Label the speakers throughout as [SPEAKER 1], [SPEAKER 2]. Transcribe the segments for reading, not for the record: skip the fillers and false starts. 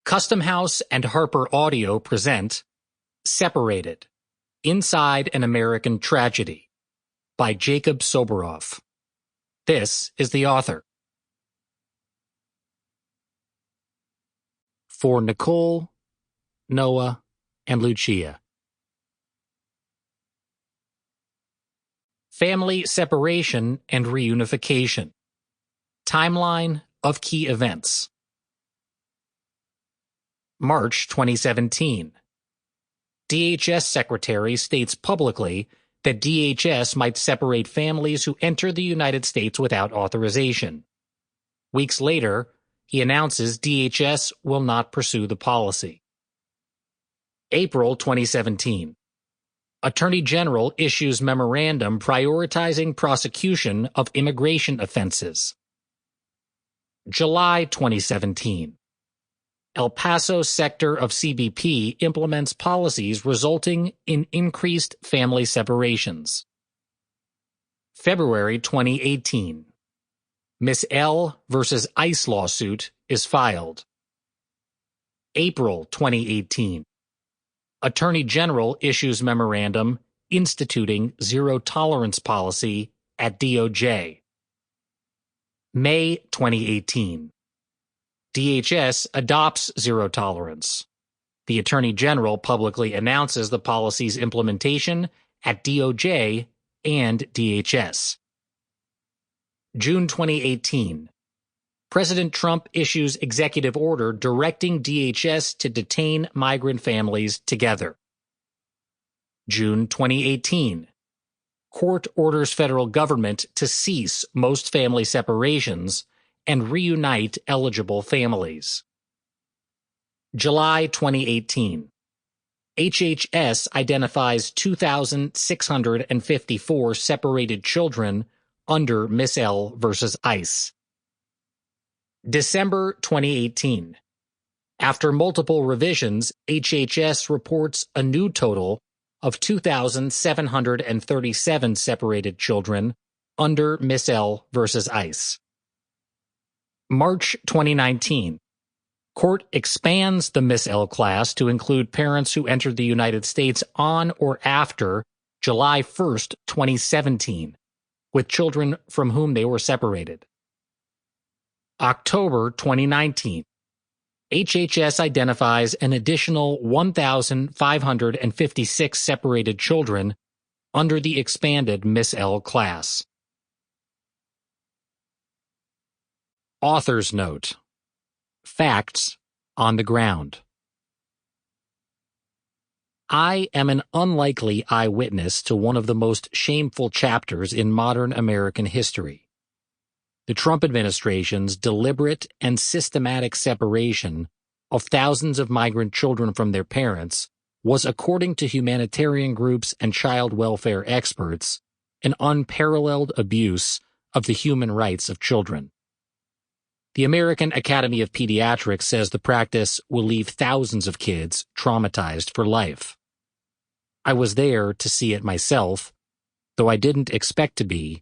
[SPEAKER 1] Custom House and Harper Audio present Separated, Inside an American Tragedy by Jacob Soboroff. This is the author. For Nicole, Noah, and Lucia. Family separation and reunification. Timeline of key events. March 2017. DHS Secretary states publicly that DHS might separate families who enter the United States without authorization. Weeks later, he announces DHS will not pursue the policy. April 2017. Attorney General issues memorandum prioritizing prosecution of immigration offenses. July 2017. El Paso sector of CBP implements policies resulting in increased family separations. February 2018. Miss L versus ICE lawsuit is filed. April 2018. Attorney General issues memorandum instituting zero-tolerance policy at DOJ. May 2018. DHS adopts zero tolerance. The Attorney General publicly announces the policy's implementation at DOJ and DHS. June 2018. President Trump issues executive order directing DHS to detain migrant families together. June 2018. Court orders federal government to cease most family separations and reunite eligible families. July 2018. HHS identifies 2,654 separated children under Miss L versus ICE. December 2018. After multiple revisions, HHS reports a new total of 2,737 separated children under Miss L versus ICE. March 2019. Court expands the Miss L class to include parents who entered the United States on or after July 1, 2017, with children from whom they were separated. October 2019. HHS identifies an additional 1,556 separated children under the expanded Miss L class. Author's Note. Facts on the ground. I am an unlikely eyewitness to one of the most shameful chapters in modern American history. The Trump administration's deliberate and systematic separation of thousands of migrant children from their parents was, according to humanitarian groups and child welfare experts, an unparalleled abuse of the human rights of children. The American Academy of Pediatrics says the practice will leave thousands of kids traumatized for life. I was there to see it myself, though I didn't expect to be,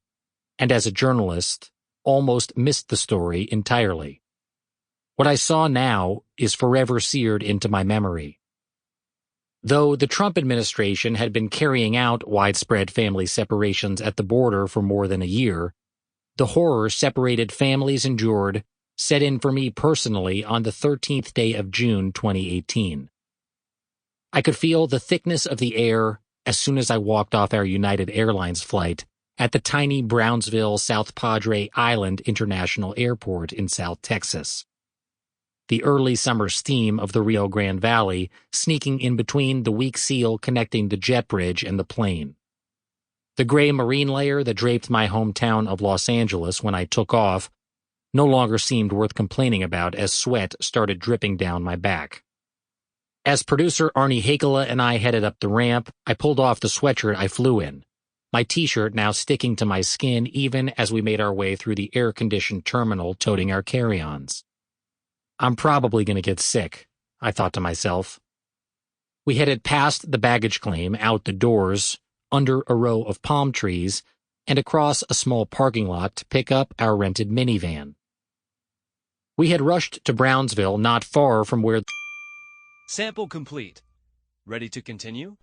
[SPEAKER 1] and as a journalist, almost missed the story entirely. What I saw now is forever seared into my memory. Though the Trump administration had been carrying out widespread family separations at the border for more than a year, the horror separated families endured set in for me personally on the 13th day of June 2018. I could feel the thickness of the air as soon as I walked off our United Airlines flight at the tiny Brownsville South Padre Island International Airport in South Texas. The early summer steam of the Rio Grande Valley sneaking in between the weak seal connecting the jet bridge and the plane. The gray marine layer that draped my hometown of Los Angeles when I took off no longer seemed worth complaining about as sweat started dripping down my back. As producer Arnie Hakela and I headed up the ramp, I pulled off the sweatshirt I flew in, my t-shirt now sticking to my skin even as we made our way through the air-conditioned terminal toting our carry-ons. I'm probably going to get sick, I thought to myself. We headed past the baggage claim, out the doors, under a row of palm trees, and across a small parking lot to pick up our rented minivan. We had rushed to Brownsville, not far from where...
[SPEAKER 2] Sample complete. Ready to continue?